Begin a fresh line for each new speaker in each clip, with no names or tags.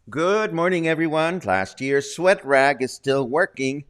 Good morning, everyone. Last year's sweat rag is still working.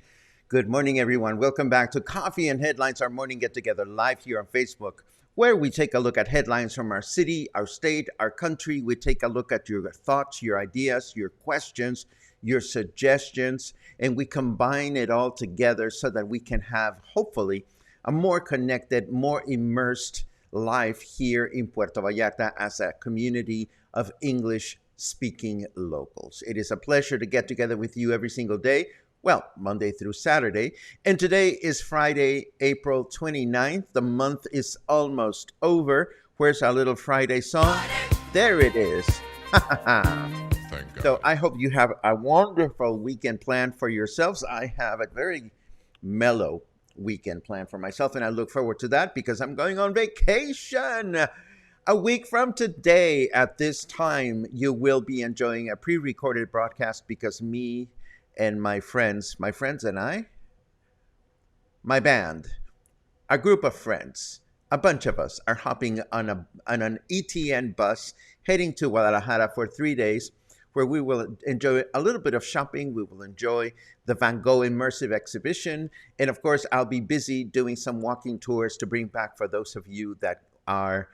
Good morning, everyone. Welcome back to Coffee and Headlines, our morning get-together live here on Facebook, where we take a look at headlines from our city, our state, our country. We take a look at your thoughts, your ideas, your questions, your suggestions, and we combine it all together so that we can have, hopefully, a more connected, more immersed life here in Puerto Vallarta as a community of English-speaking locals. It is a pleasure to get together with you every single day. Well, Monday through Saturday. And today is Friday, April 29th. The month is almost over. Where's our little Friday song? There it is.
Thank God.
So I hope you have a wonderful weekend planned for yourselves. I have a very mellow weekend planned for myself, and I look forward to that because I'm going on vacation. A week from today at this time, you will be enjoying a pre-recorded broadcast because me and my friends and I, my band, a group of friends, a bunch of us are hopping on an ETN bus heading to Guadalajara for 3 days, where we will enjoy a little bit of shopping. We will enjoy the Van Gogh immersive exhibition. And of course, I'll be busy doing some walking tours to bring back for those of you that are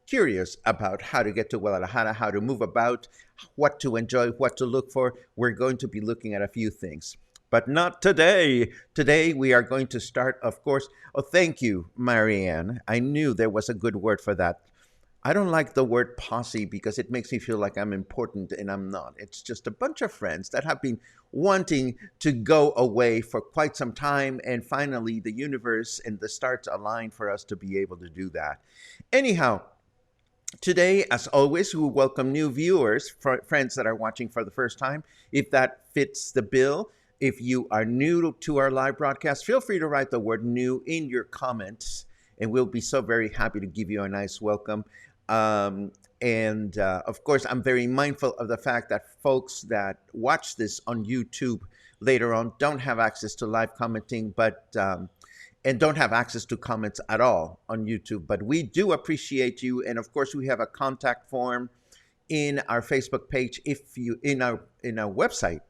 curious about how to get to Guadalajara, how to move about, what to enjoy, what to look for. We're going to be looking at a few things, but not today. Today, we are going to start, of course. Oh, thank you, Marianne. I knew there was a good word for that. I don't like the word posse because it makes me feel like I'm important, and I'm not. It's just a bunch of friends that have been wanting to go away for quite some time, and finally the universe and the stars aligned for us to be able to do that. Anyhow, today, as always, we welcome new viewers, friends that are watching for the first time. If that fits the bill, if you are new to our live broadcast, feel free to write the word new in your comments, and we'll be so very happy to give you a nice welcome. Of course, I'm very mindful of the fact that folks that watch this on YouTube later on don't have access to live commenting, and don't have access to comments at all on YouTube. But we do appreciate you, and of course, we have a contact form in our Facebook page. If you in our website,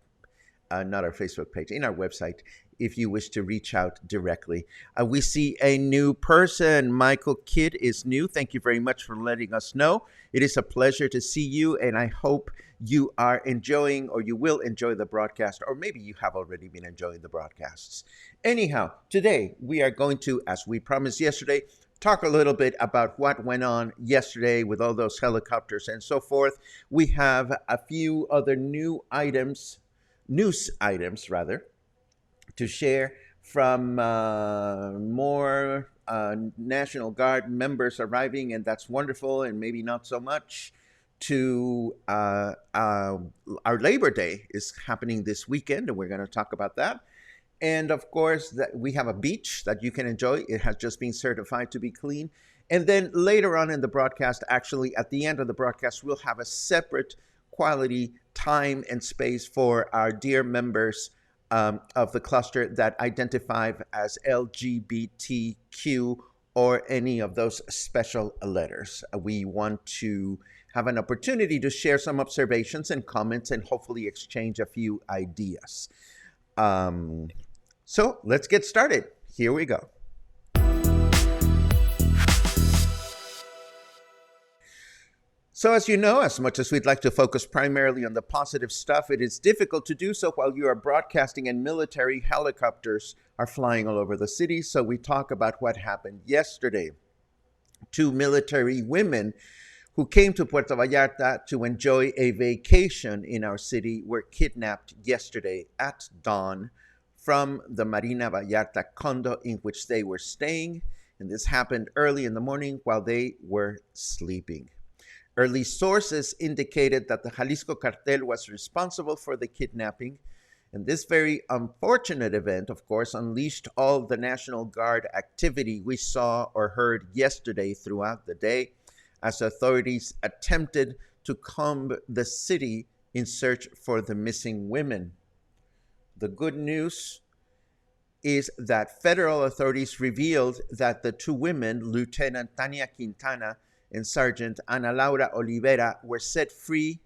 not our Facebook page, in our website, if you wish to reach out directly. We see a new person. Michael Kidd is new. Thank you very much for letting us know. It is a pleasure to see you, and I hope you are enjoying, or you will enjoy the broadcast, or maybe you have already been enjoying the broadcasts. Anyhow, today we are going to, as we promised yesterday, talk a little bit about what went on yesterday with all those helicopters and so forth. We have a few other news items, to share from more National Guard members arriving, and that's wonderful, and maybe not so much, to our Labor Day is happening this weekend, and we're going to talk about that. And of course, that we have a beach that you can enjoy. It has just been certified to be clean. And then later on in the broadcast, actually at the end of the broadcast, we'll have a separate quality time and space for our dear members of the cluster that identify as LGBTQ or any of those special letters. We want to have an opportunity to share some observations and comments and hopefully exchange a few ideas. So let's get started. Here we go. So as you know, as much as we'd like to focus primarily on the positive stuff, it is difficult to do so while you are broadcasting and military helicopters are flying all over the city. So we talk about what happened yesterday. 2 military women who came to Puerto Vallarta to enjoy a vacation in our city were kidnapped yesterday at dawn from the Marina Vallarta condo in which they were staying. And this happened early in the morning while they were sleeping. Early sources indicated that the Jalisco cartel was responsible for the kidnapping, and this very unfortunate event, of course, unleashed all the National Guard activity we saw or heard yesterday throughout the day as authorities attempted to comb the city in search for the missing women. The good news is that federal authorities revealed that the 2 women, Lieutenant Tania Quintana and Sergeant Ana Laura Olivera, were set free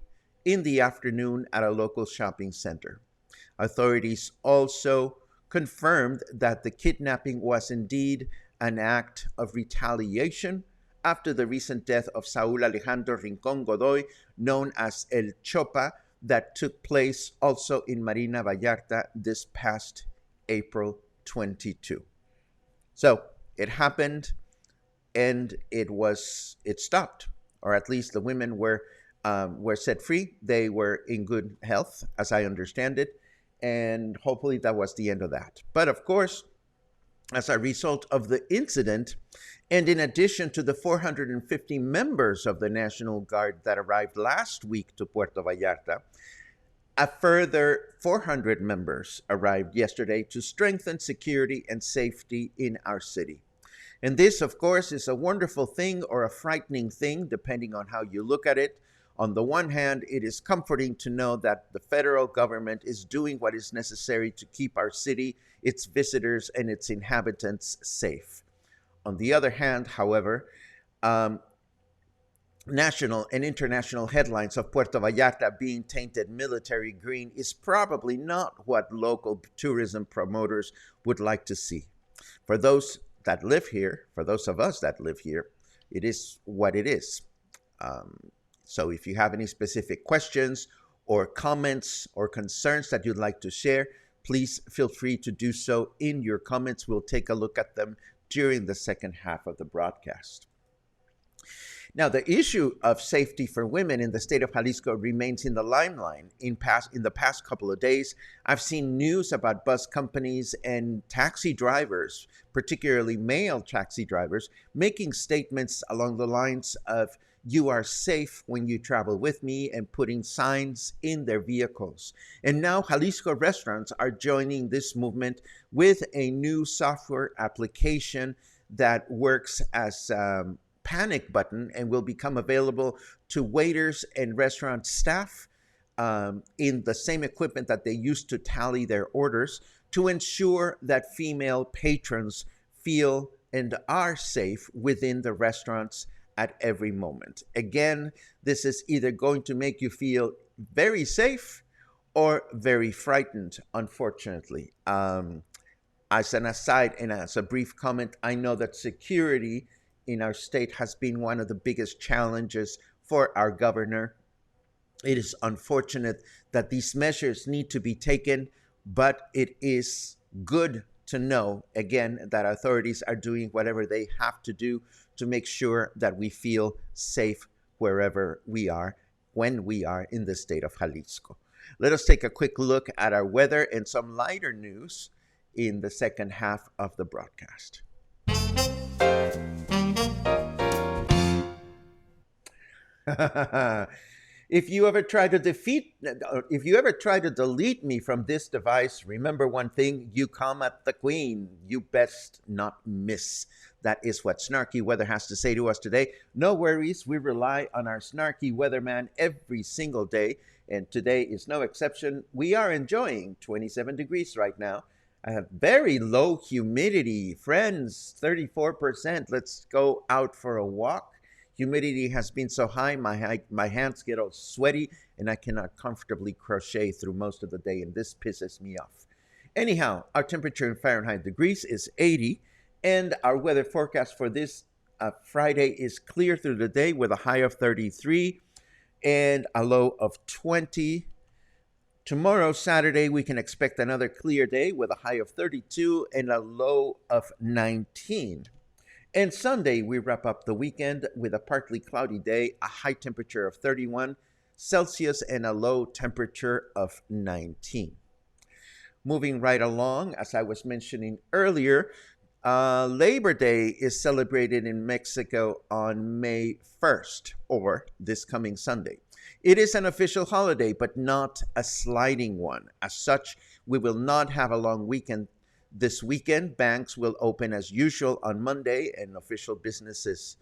in the afternoon at a local shopping center. Authorities also confirmed that the kidnapping was indeed an act of retaliation after the recent death of Saúl Alejandro Rincón Godoy, known as El Chopa, that took place also in Marina Vallarta this past April 22. So it happened, and it stopped, or at least the women were set free. They were in good health, as I understand it, and hopefully that was the end of that. But of course, as a result of the incident, and in addition to the 450 members of the National Guard that arrived last week to Puerto Vallarta, a further 400 members arrived yesterday to strengthen security and safety in our city. And this, of course, is a wonderful thing or a frightening thing, depending on how you look at it. On the one hand, it is comforting to know that the federal government is doing what is necessary to keep our city, its visitors, and its inhabitants safe. On the other hand, however, national and international headlines of Puerto Vallarta being tainted military green is probably not what local tourism promoters would like to see. For those that live here, for those of us that live here, it is what it is. So if you have any specific questions or comments or concerns that you'd like to share, please feel free to do so in your comments. We'll take a look at them during the second half of the broadcast. Now, the issue of safety for women in the state of Jalisco remains in the limelight. In the past couple of days, I've seen news about bus companies and taxi drivers, particularly male taxi drivers, making statements along the lines of, "You are safe when you travel with me," and putting signs in their vehicles. And now Jalisco restaurants are joining this movement with a new software application that works as panic button and will become available to waiters and restaurant staff in the same equipment that they use to tally their orders, to ensure that female patrons feel and are safe within the restaurants at every moment. Again, this is either going to make you feel very safe or very frightened, unfortunately. As an aside and as a brief comment, I know that security in our state has been one of the biggest challenges for our governor. It is unfortunate that these measures need to be taken, but it is good to know, again, that authorities are doing whatever they have to do to make sure that we feel safe wherever we are, when we are in the state of Jalisco. Let us take a quick look at our weather and some lighter news in the second half of the broadcast. If you ever try to delete me from this device, remember one thing: you come at the queen. You best not miss. That is what Snarky Weather has to say to us today. No worries, we rely on our snarky weatherman every single day, and today is no exception. We are enjoying 27 degrees right now. I have very low humidity, friends, 34%. Let's go out for a walk. Humidity has been so high, my hands get all sweaty, and I cannot comfortably crochet through most of the day, and this pisses me off. Anyhow, our temperature in Fahrenheit degrees is 80, and our weather forecast for this Friday is clear through the day with a high of 33 and a low of 20. Tomorrow, Saturday, we can expect another clear day with a high of 32 and a low of 19. And Sunday, we wrap up the weekend with a partly cloudy day, a high temperature of 31 Celsius and a low temperature of 19. Moving right along, as I was mentioning earlier, Labor Day is celebrated in Mexico on May 1st, or this coming Sunday. It is an official holiday, but not a sliding one. As such, we will not have a long weekend this weekend. Banks will open as usual on Monday, and official businesses,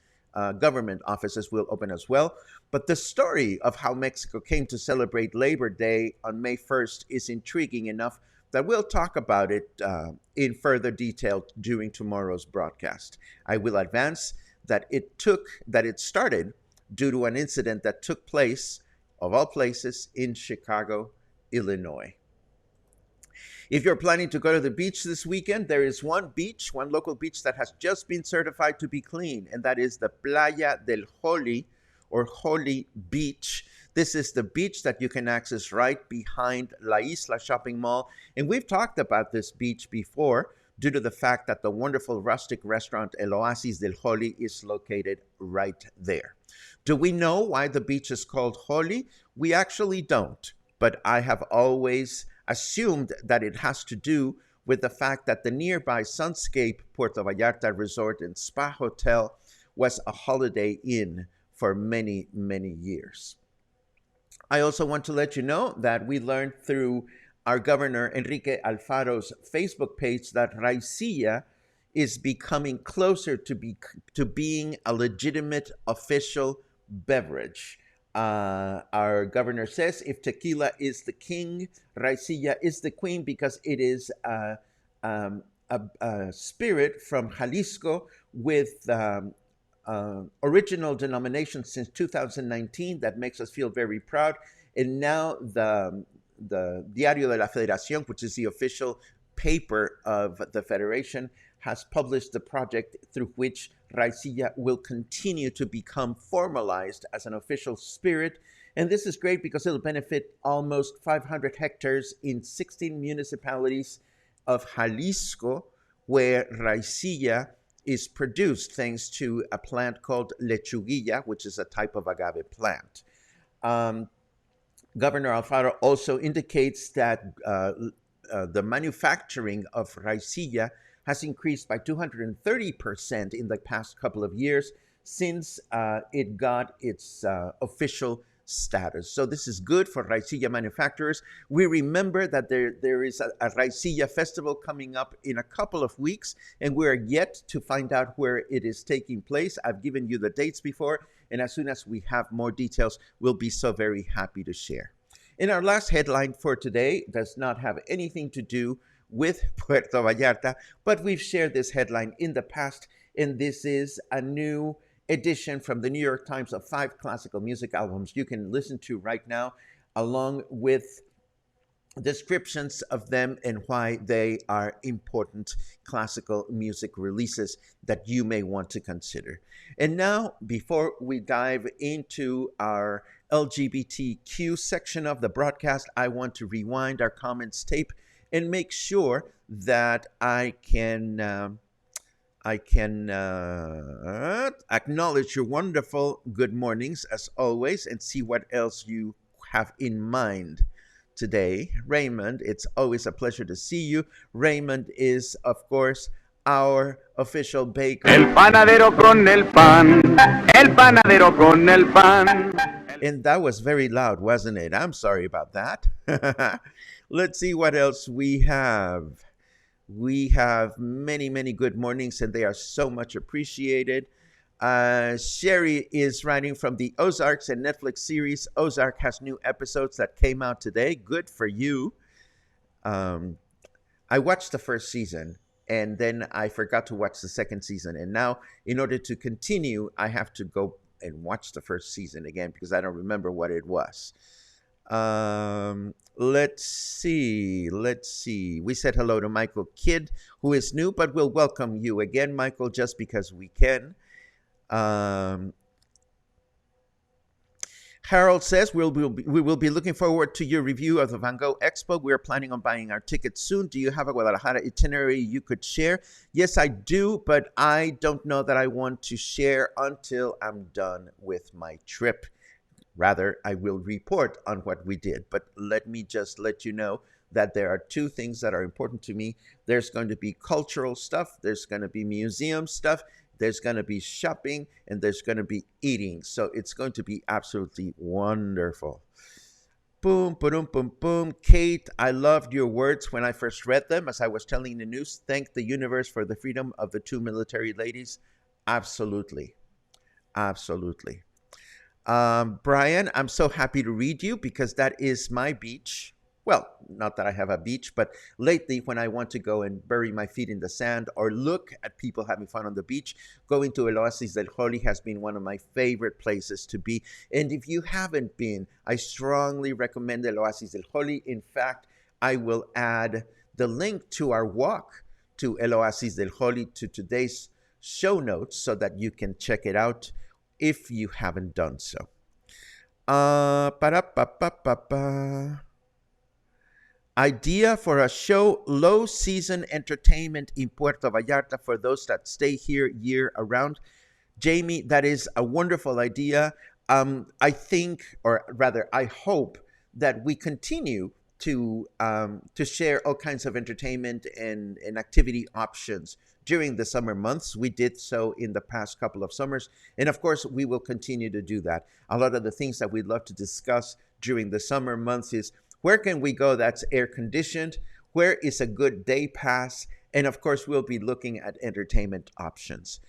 government offices will open as well. But the story of how Mexico came to celebrate Labor Day on May 1st is intriguing enough that we'll talk about it in further detail during tomorrow's broadcast. I will advance that it started due to an incident that took place, of all places, in Chicago, Illinois. If you're planning to go to the beach this weekend, there is one local beach that has just been certified to be clean, and that is the Playa del Holi, or Holi Beach. This is the beach that you can access right behind La Isla Shopping Mall. And we've talked about this beach before due to the fact that the wonderful rustic restaurant El Oasis del Holi is located right there. Do we know why the beach is called Holi? We actually don't, but I have always assumed that it has to do with the fact that the nearby Sunscape Puerto Vallarta Resort and Spa Hotel was a Holiday Inn for many, many years. I also want to let you know that we learned through our governor, Enrique Alfaro's Facebook page, that Reisiya is becoming closer to being a legitimate official beverage. Our governor says if tequila is the king, Reisiya is the queen, because it is a spirit from Jalisco with original denomination since 2019 that makes us feel very proud. And now the Diario de la Federación, which is the official paper of the Federation, has published the project through which Reisiya will continue to become formalized as an official spirit. And this is great because it'll benefit almost 500 hectares in 16 municipalities of Jalisco, where Reisiya is produced thanks to a plant called lechuguilla, which is a type of agave plant. Governor Alfaro also indicates that the manufacturing of Reisiya has increased by 230% in the past couple of years since it got its official status. So this is good for Reisiya manufacturers. We remember that there is a Reisiya festival coming up in a couple of weeks, and we're yet to find out where it is taking place. I've given you the dates before, and as soon as we have more details, we'll be so very happy to share. And our last headline for today does not have anything to do with Puerto Vallarta, but we've shared this headline in the past, and this is a new edition from the New York Times of 5 classical music albums you can listen to right now, along with descriptions of them and why they are important classical music releases that you may want to consider. And now, before we dive into our LGBTQ section of the broadcast, I want to rewind our comments tape and make sure that I can acknowledge your wonderful good mornings as always and see what else you have in mind today. Raymond, it's always a pleasure to see you. Raymond is, of course, our official baker.
El panadero con el pan, el panadero con el pan.
And that was very loud, wasn't it? I'm sorry about that. Let's see what else we have. We have many, many good mornings, and they are so much appreciated. Sherry is writing from the Ozarks and Netflix series. Ozark has new episodes that came out today. Good for you. Um, I watched the first season, and then I forgot to watch the second season. And now, in order to continue, I have to go and watch the first season again because I don't remember what it was. Let's see. We said hello to Michael Kidd, who is new, but we'll welcome you again, Michael, just because we can. Harold says we will be looking forward to your review of the Van Gogh Expo. We're planning on buying our tickets soon. Do you have a Guadalajara itinerary you could share? Yes, I do, but I don't know that I want to share until I'm done with my trip. Rather, I will report on what we did. But let me just let you know that there are two things that are important to me. There's going to be cultural stuff. There's going to be museum stuff. There's going to be shopping, and there's going to be eating. So it's going to be absolutely wonderful. Boom, boom, boom, boom. Kate, I loved your words when I first read them. As I was telling the news, thank the universe for the freedom of the two military ladies. Absolutely. Absolutely. Brian, I'm so happy to read you because that is my beach. Well, not that I have a beach, but lately when I want to go and bury my feet in the sand or look at people having fun on the beach, going to El Oasis del Holi has been one of my favorite places to be. And if you haven't been, I strongly recommend El Oasis del Holi. In fact, I will add the link to our walk to El Oasis del Holi to today's show notes so that you can check it out if you haven't done so. Idea for a show, low season entertainment in Puerto Vallarta for those that stay here year around. Jamie, that is a wonderful idea. I think, or rather, I hope that we continue to share all kinds of entertainment and activity options during the summer months. We did so in the past couple of summers. And of course, we will continue to do that. A lot of the things that we'd love to discuss during the summer months is where can we go that's air conditioned? Where is a good day pass? And of course, we'll be looking at entertainment options.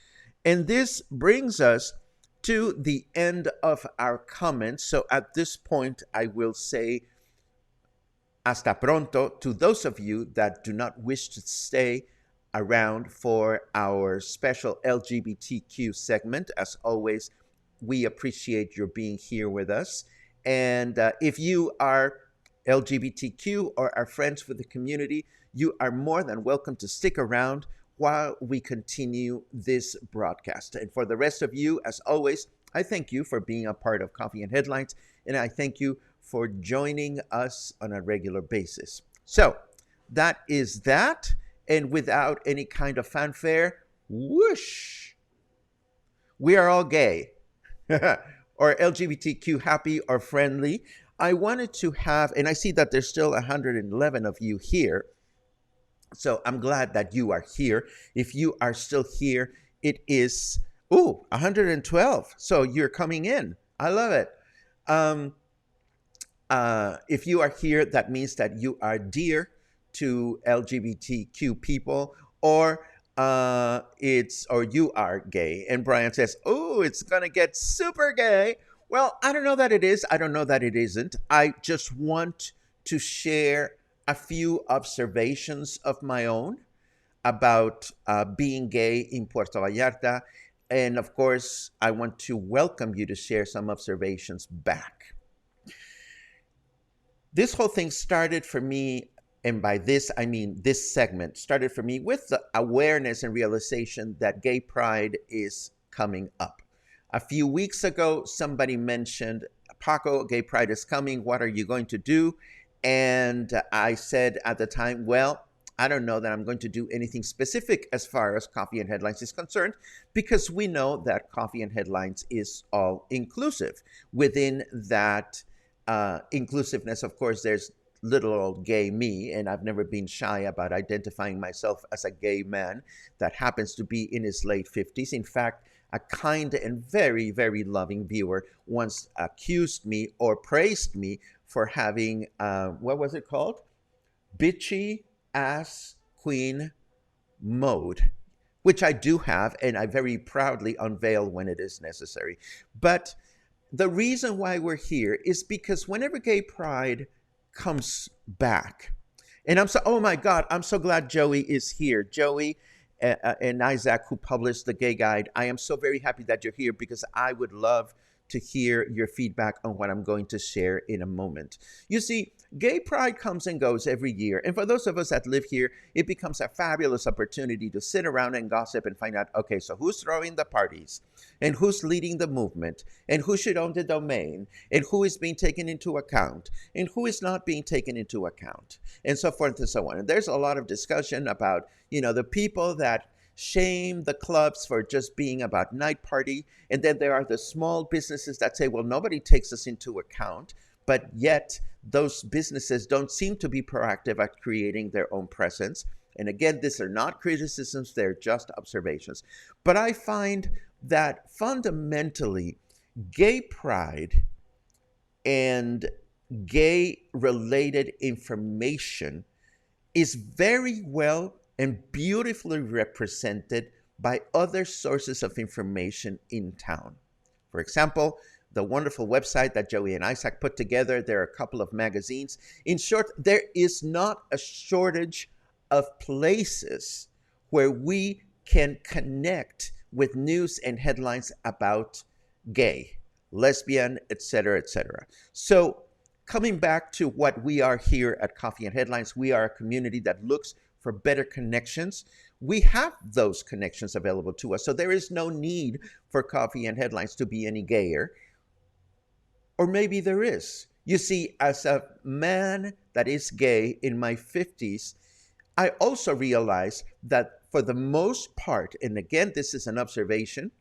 And this brings us to the end of our comments. So at this point, I will say hasta pronto to those of you that do not wish to stay around for our special LGBTQ segment. As always, we appreciate your being here with us. And if you are LGBTQ or are friends with the community, you are more than welcome to stick around while we continue this broadcast. And for the rest of you, as always, I thank you for being a part of Coffee and Headlines, and I thank you for joining us on a regular basis. So that is that, and without any kind of fanfare, whoosh, we are all gay, or LGBTQ happy or friendly. I wanted to have, and I see that there's still 111 of you here, so I'm glad that you are here. If you are still here, it is, 112. So you're coming in. I love it. If you are here, that means that you are dear to LGBTQ people, or you are gay. And Brian says, it's gonna get super gay. Well, I don't know that it is. I don't know that it isn't. I just want to share a few observations of my own about being gay in Puerto Vallarta. And of course, I want to welcome you to share some observations back. This whole thing started for me, and by this, I mean this segment started for me with the awareness and realization that Gay Pride is coming up. A few weeks ago, somebody mentioned, Paco, Gay Pride is coming. What are you going to do? And I said at the time, well, I don't know that I'm going to do anything specific as far as Coffee and Headlines is concerned, because we know that Coffee and Headlines is all inclusive. Within that inclusiveness, of course, there's little old gay me, and I've never been shy about identifying myself as a gay man that happens to be in his late 50s. In fact, a kind and very, very loving viewer once accused me or praised me for having, what was it called? Bitchy ass queen mode, which I do have, and I very proudly unveil when it is necessary. But the reason why we're here is because whenever gay pride comes back, and oh my God, I'm so glad Joey is here. Joey and Isaac, who published the Gay Guide, I am so very happy that you're here because I would love to hear your feedback on what I'm going to share in a moment. You see, gay pride comes and goes every year. And for those of us that live here, it becomes a fabulous opportunity to sit around and gossip and find out, okay, so who's throwing the parties and who's leading the movement and who should own the domain and who is being taken into account and who is not being taken into account and so forth and so on. And there's a lot of discussion about, the people that shame the clubs for just being about night party. And then there are the small businesses that say, well, nobody takes us into account. But yet those businesses don't seem to be proactive at creating their own presence. And again, these are not criticisms, they're just observations. But I find that fundamentally, gay pride and gay-related information is very well and beautifully represented by other sources of information in town. For example, the wonderful website that Joey and Isaac put together, there are a couple of magazines. In short, there is not a shortage of places where we can connect with news and headlines about gay, lesbian, etc., etc. So coming back to what we are here at Coffee and Headlines, we are a community that looks for better connections. We have those connections available to us. So there is no need for Coffee and Headlines to be any gayer. Or maybe there is. You see, as a man that is gay in my 50s, I also realize that for the most part, and again, this is an observation,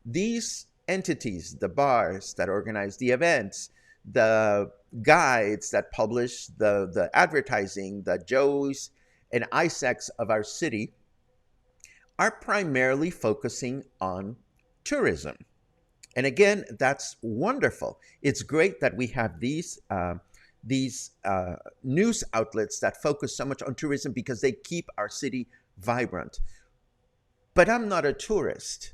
these entities, the bars that organize the events, the guides that publish the advertising, the Joes and Isaacs of our city, are primarily focusing on tourism. And again, that's wonderful. It's great that we have these news outlets that focus so much on tourism because they keep our city vibrant. But I'm not a tourist.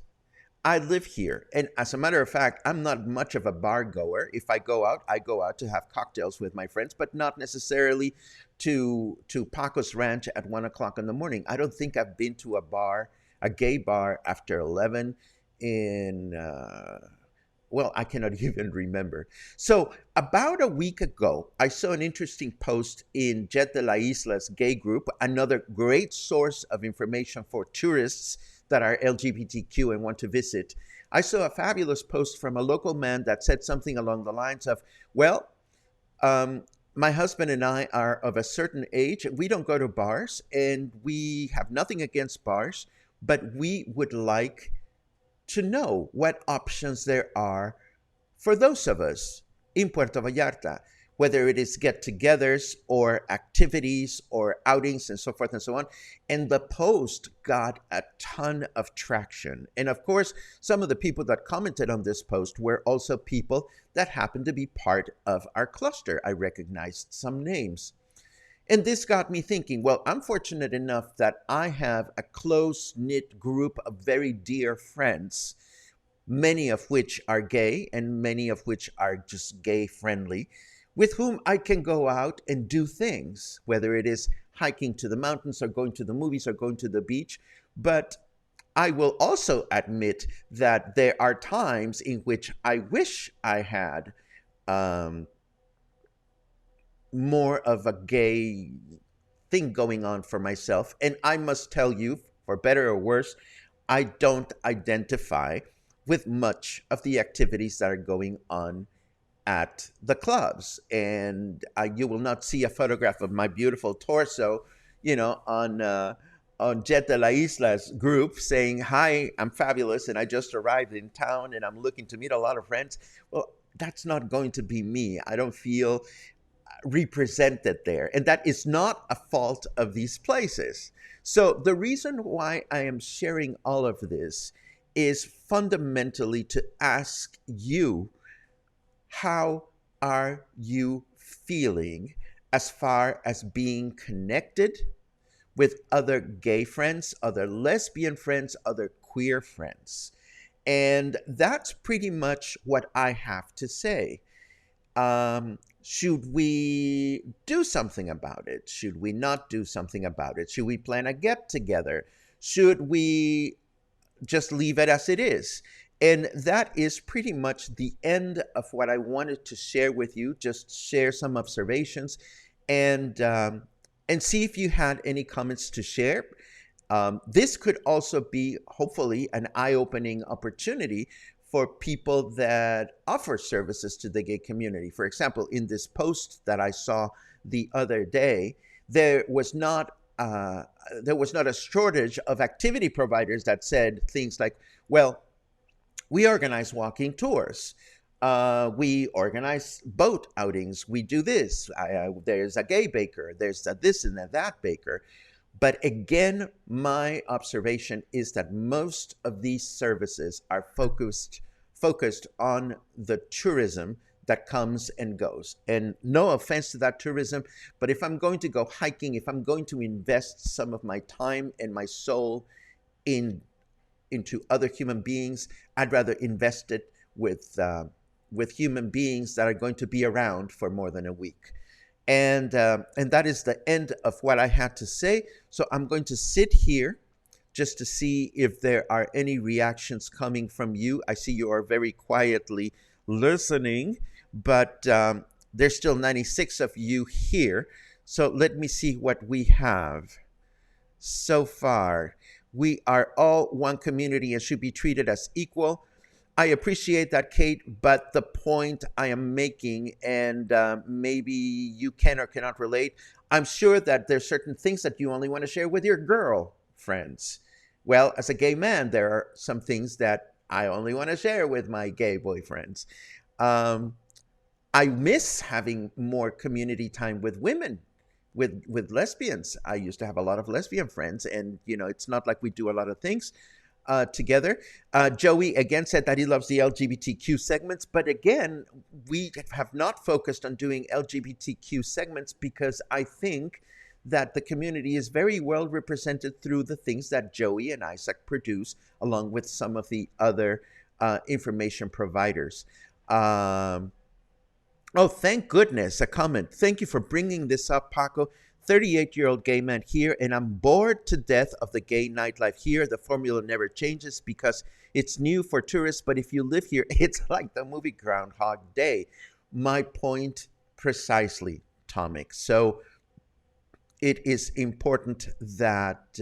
I live here. And as a matter of fact, I'm not much of a bar goer. If I go out to have cocktails with my friends, but not necessarily to Paco's Ranch at 1 o'clock in the morning. I don't think I've been to a gay bar after 11 in, I cannot even remember. So about a week ago, I saw an interesting post in Jet de la Isla's gay group, another great source of information for tourists that are LGBTQ and want to visit. I saw a fabulous post from a local man that said something along the lines of, my husband and I are of a certain age. We don't go to bars, and we have nothing against bars, but we would like to know what options there are for those of us in Puerto Vallarta, whether it is get-togethers or activities or outings and so forth and so on. And the post got a ton of traction. And of course, some of the people that commented on this post were also people that happened to be part of our cluster. I recognized some names. And this got me thinking, well, I'm fortunate enough that I have a close-knit group of very dear friends, many of which are gay and many of which are just gay-friendly, with whom I can go out and do things, whether it is hiking to the mountains or going to the movies or going to the beach. But I will also admit that there are times in which I wish I had more of a gay thing going on for myself. And I must tell you, for better or worse, I don't identify with much of the activities that are going on at the clubs. And you will not see a photograph of my beautiful torso, on Jet de la Isla's group saying, hi, I'm fabulous and I just arrived in town and I'm looking to meet a lot of friends. Well, that's not going to be me. I don't feel represented there. And that is not a fault of these places. So the reason why I am sharing all of this is fundamentally to ask you, how are you feeling as far as being connected with other gay friends, other lesbian friends, other queer friends? And that's pretty much what I have to say. Should we do something about it? Should we not do something about it? Should we plan a get together? Should we just leave it as it is? And that is pretty much the end of what I wanted to share with you. Just share some observations, and see if you had any comments to share. This could also be, hopefully, an eye-opening opportunity for people that offer services to the gay community. For example, in this post that I saw the other day, there was not a shortage of activity providers that said things like, well, we organize walking tours. We organize boat outings. We do this. There's a gay baker. There's a this and a that baker. But again, my observation is that most of these services are focused on the tourism that comes and goes. And no offense to that tourism, but if I'm going to go hiking, if I'm going to invest some of my time and my soul into other human beings, I'd rather invest it with human beings that are going to be around for more than a week. And that is the end of what I had to say. So I'm going to sit here just to see if there are any reactions coming from you. I see you are very quietly listening, but there's still 96 of you here. So let me see what we have so far. We are all one community and should be treated as equal. I appreciate that, Kate, but the point I am making, and maybe you can or cannot relate, I'm sure that there's certain things that you only want to share with your girl friends. Well, as a gay man, there are some things that I only want to share with my gay boyfriends. I miss having more community time with women, with lesbians. I used to have a lot of lesbian friends, and it's not like we do a lot of things together. Joey again said that he loves the LGBTQ segments, but again, we have not focused on doing LGBTQ segments because I think that the community is very well represented through the things that Joey and Isaac produce, along with some of the other information providers. Oh, thank goodness, a comment. Thank you for bringing this up, Paco. 38-year-old gay man here, and I'm bored to death of the gay nightlife here. The formula never changes because it's new for tourists, but if you live here, it's like the movie Groundhog Day. My point precisely, Tomic. So it is important that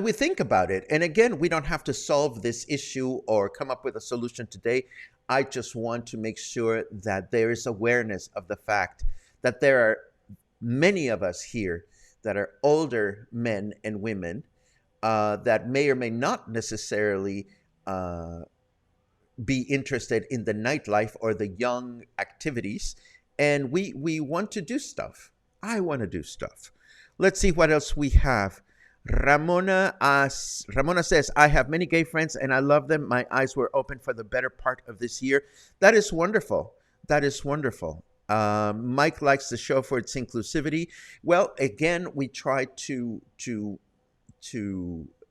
we think about it. And again, we don't have to solve this issue or come up with a solution today. I just want to make sure that there is awareness of the fact that there are many of us here that are older men and women that may or may not necessarily be interested in the nightlife or the young activities. And we want to do stuff. I want to do stuff. Let's see what else we have. Ramona says, I have many gay friends and I love them. My eyes were open for the better part of this year. That is wonderful. That is wonderful. Mike likes the show for its inclusivity. Well, again, we try to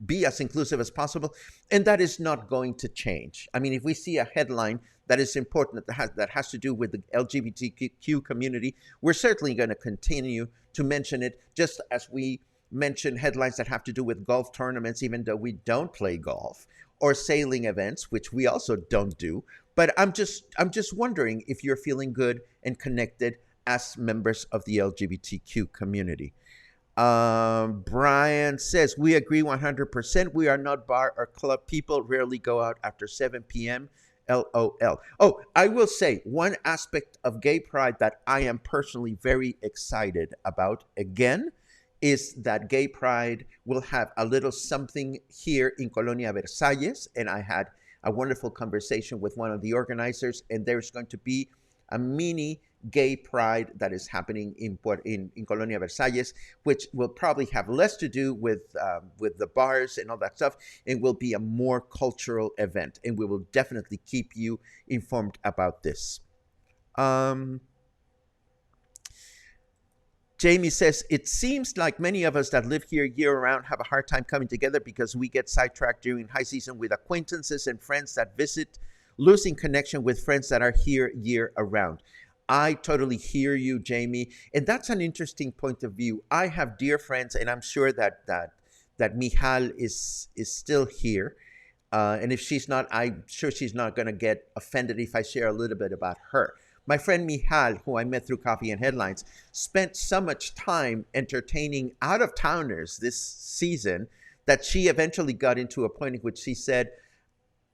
be as inclusive as possible, and that is not going to change. I mean, if we see a headline that is important that has to do with the LGBTQ community, we're certainly going to continue to mention it, just as we mention headlines that have to do with golf tournaments, even though we don't play golf, or sailing events, which we also don't do. But I'm just wondering if you're feeling good and connected as members of the LGBTQ community. Brian says, we agree 100%. We are not bar or club people, rarely go out after 7 p.m. LOL. Oh, I will say one aspect of gay pride that I am personally very excited about, again, is that gay pride will have a little something here in Colonia Versalles, and I had a wonderful conversation with one of the organizers, and there's going to be a mini gay pride that is happening in Colonia Versalles, which will probably have less to do with the bars and all that stuff, and will be a more cultural event. And we will definitely keep you informed about this. Um, Jamie says, it seems like many of us that live here year round have a hard time coming together because we get sidetracked during high season with acquaintances and friends that visit, losing connection with friends that are here year around. I totally hear you, Jamie. And that's an interesting point of view. I have dear friends, and I'm sure that Mijal is still here. And if she's not, I'm sure she's not going to get offended if I share a little bit about her. My friend Mijal, who I met through Coffee and Headlines, spent so much time entertaining out-of-towners this season that she eventually got into a point in which she said,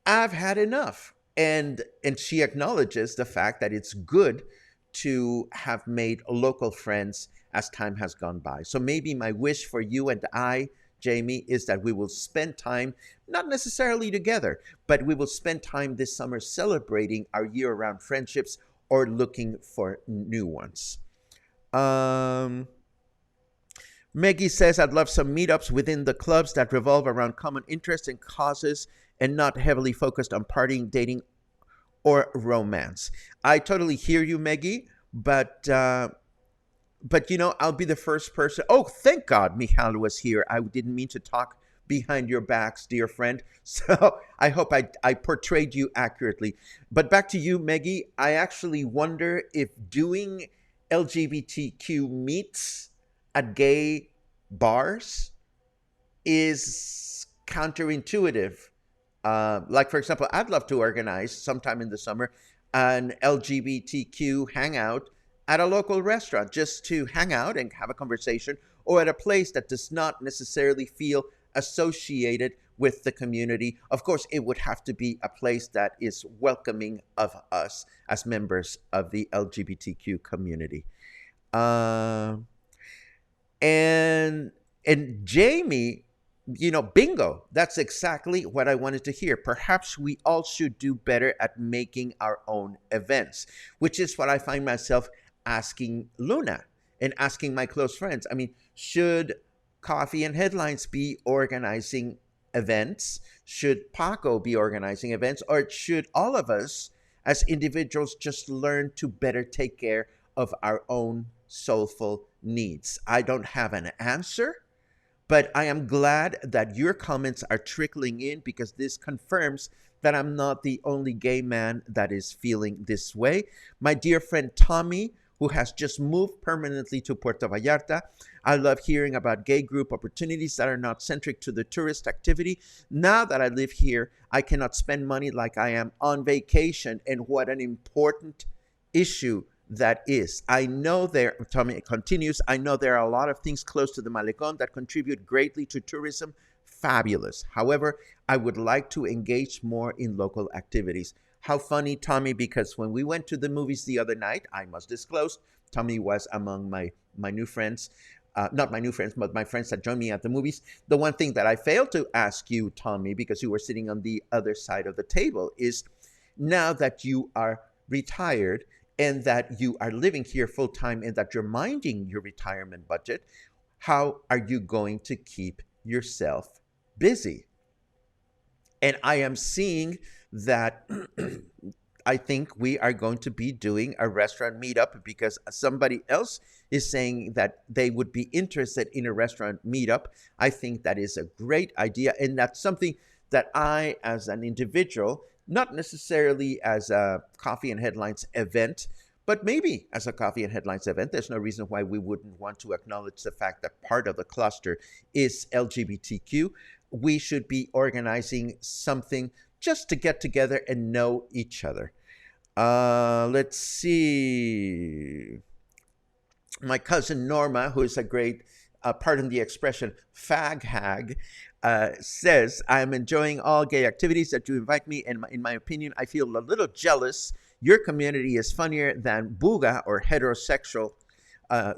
I've had enough. And she acknowledges the fact that it's good to have made local friends as time has gone by. So maybe my wish for you and I, Jamie, is that we will spend time, not necessarily together, but we will spend time this summer celebrating our year-round friendships or looking for new ones. Maggie says, I'd love some meetups within the clubs that revolve around common interests and causes and not heavily focused on partying, dating, or romance. I totally hear you, Maggie, but you know, I'll be the first person. Oh, thank God Mijal was here. I didn't mean to talk behind your backs, dear friend. So I hope I portrayed you accurately. But back to you, Maggie. I actually wonder if doing LGBTQ meets at gay bars is counterintuitive. Like, for example, I'd love to organize sometime in the summer an LGBTQ hangout at a local restaurant, just to hang out and have a conversation, or at a place that does not necessarily feel associated with the community. Of course, it would have to be a place that is welcoming of us as members of the LGBTQ community. And Jamie, you know, bingo, that's exactly what I wanted to hear. Perhaps we all should do better at making our own events, which is what I find myself asking Luna and asking my close friends. I mean, should Coffee and Headlines be organizing events? Should Paco be organizing events? Or should all of us as individuals just learn to better take care of our own soulful needs? I don't have an answer, but I am glad that your comments are trickling in, because this confirms that I'm not the only gay man that is feeling this way. My dear friend Tommy, who has just moved permanently to Puerto Vallarta, I love hearing about gay group opportunities that are not centric to the tourist activity. Now that I live here, I cannot spend money like I am on vacation, and what an important issue that is. I know Tommy continues, I know there are a lot of things close to the Malecón that contribute greatly to tourism. Fabulous. However, I would like to engage more in local activities. How funny, Tommy, because when we went to the movies the other night, I must disclose, Tommy was among my new friends. Not my new friends, but my friends that joined me at the movies. The one thing that I failed to ask you, Tommy, because you were sitting on the other side of the table, is now that you are retired and that you are living here full time and that you're minding your retirement budget, how are you going to keep yourself busy? And I am seeing that I think we are going to be doing a restaurant meetup, because somebody else is saying that they would be interested in a restaurant meetup. I think that is a great idea. And that's something that I, as an individual, not necessarily as a Coffee and Headlines event, but maybe as a Coffee and Headlines event, there's no reason why we wouldn't want to acknowledge the fact that part of the cluster is LGBTQ. We should be organizing something just to get together and know each other. Let's see. My cousin Norma, who is a great, pardon the expression, fag hag, says, I'm enjoying all gay activities that you invite me, and in my opinion, I feel a little jealous. Your community is funnier than Buga or heterosexual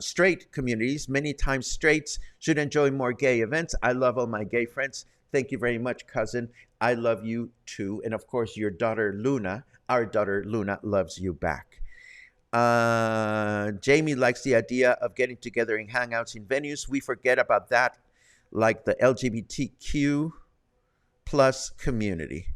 straight communities. Many times straights should enjoy more gay events. I love all my gay friends. Thank you very much, cousin. I love you too. And of course, your daughter Luna, our daughter Luna, loves you back. Jamie likes the idea of getting together in hangouts in venues. We forget about that, like the LGBTQ plus community.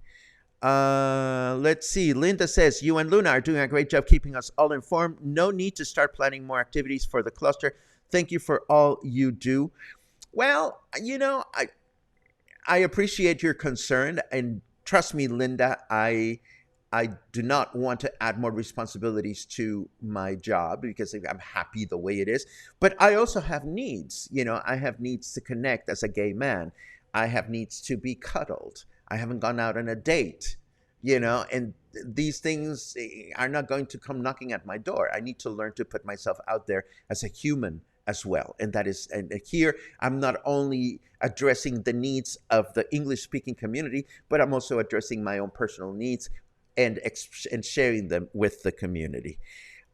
Let's see. Linda says, you and Luna are doing a great job keeping us all informed. No need to start planning more activities for the cluster. Thank you for all you do. Well, I appreciate your concern, and trust me, Linda, I do not want to add more responsibilities to my job because I'm happy the way it is. But I also have needs. I have needs to connect as a gay man. I have needs to be cuddled. I haven't gone out on a date, and these things are not going to come knocking at my door. I need to learn to put myself out there as a human as well. And that is, and here I'm not only addressing the needs of the English speaking community, but I'm also addressing my own personal needs and sharing them with the community.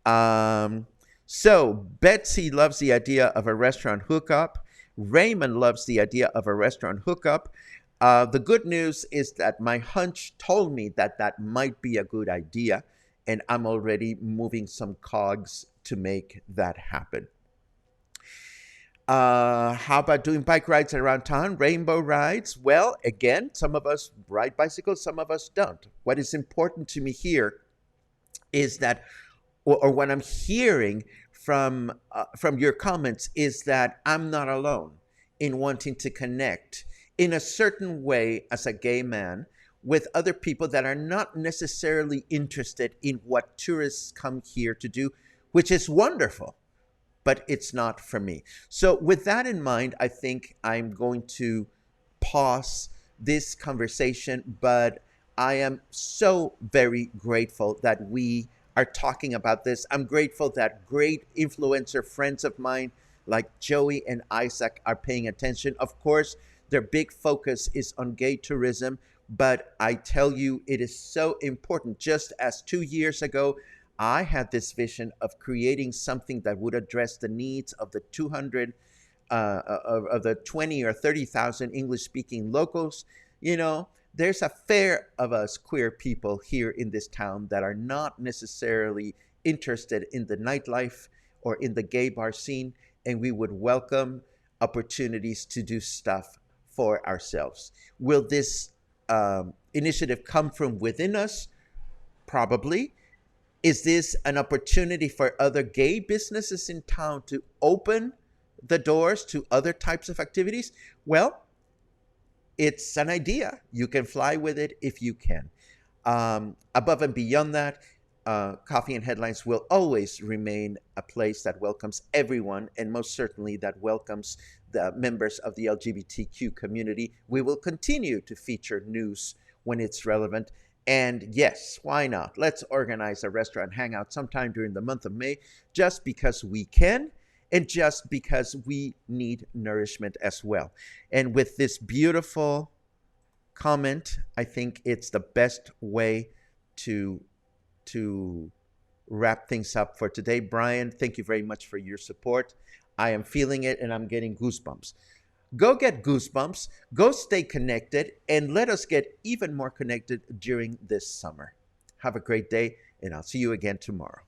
So Betsy loves the idea of a restaurant hookup. Raymond loves the idea of a restaurant hookup. The good news is that my hunch told me that that might be a good idea, and I'm already moving some cogs to make that happen. How about doing bike rides around town, rainbow rides? Well, again, some of us ride bicycles, some of us don't. What is important to me here is that, or what I'm hearing from your comments is that I'm not alone in wanting to connect in a certain way as a gay man with other people that are not necessarily interested in what tourists come here to do, which is wonderful, but it's not for me. So with that in mind, I think I'm going to pause this conversation, but I am so very grateful that we are talking about this. I'm grateful that great influencer friends of mine like Joey and Isaac are paying attention. Of course, their big focus is on gay tourism, but I tell you, it is so important. Just as 2 years ago, I had this vision of creating something that would address the needs of the 200, of the 20 or 30,000 English-speaking locals. There's a fair of us queer people here in this town that are not necessarily interested in the nightlife or in the gay bar scene, and we would welcome opportunities to do stuff for ourselves. Will this initiative come from within us? Probably. Is this an opportunity for other gay businesses in town to open the doors to other types of activities? Well, it's an idea. You can fly with it if you can. Above and beyond that, Coffee and Headlines will always remain a place that welcomes everyone, and most certainly that welcomes the members of the LGBTQ community. We will continue to feature news when it's relevant. And yes, why not? Let's organize a restaurant hangout sometime during the month of May, just because we can, and just because we need nourishment as well. And with this beautiful comment, I think it's the best way to wrap things up for today. Brian, thank you very much for your support. I am feeling it, and I'm getting goosebumps. Go get goosebumps, go stay connected, and let us get even more connected during this summer. Have a great day, and I'll see you again tomorrow.